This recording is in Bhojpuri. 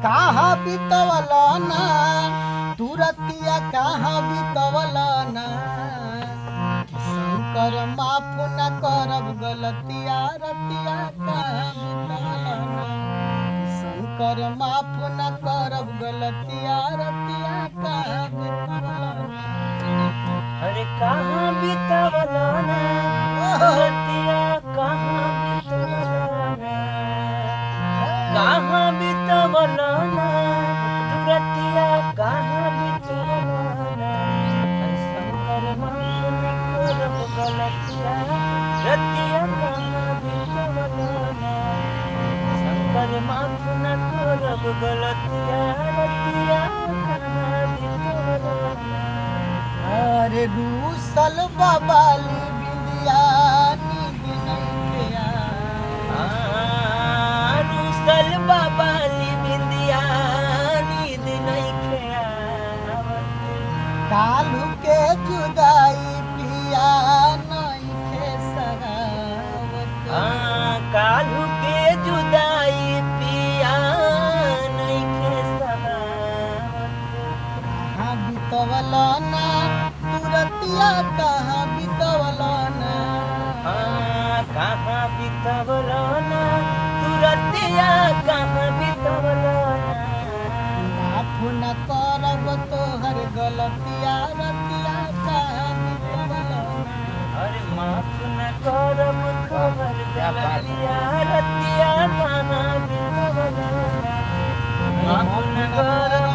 कहाँ बितवलना तुरतिया कहाँ बितवलना शंकर माफ न करब गलतिया रतिया कहाँ बितवलना शंकर माफ न करब गलतिया रतिया कहाँ बितवलना अरे कहाँ बितवलना रतिया कहाँ बितवलना कहाँ बितवलना रतिया कहाँ बितवलना शंकर माफ न करब गलतिया रतिया कहाँ बितवलना शंकर माफ न करब गलतिया रतिया कहाँ बितवलना अरे रूसल बाबाली बिंदिया नींद नहीं रूसल बाबाली बिंदिया नींद नहीं कालू के जुदाई पिया नहीं खे सगावत कालू के जुदाई पिया नहीं खे सगावत कहाँ बितवलना तुरतिया कहाँ बितवलना कहाँ बितवलना तुरतिया कहाँ बितवलना माफ न करब तोहर गलतिया रतिया कहाँ बितवलना अरे माफ न करब खबर गलतिया रतिया कहाँ बितवलना माफ न करब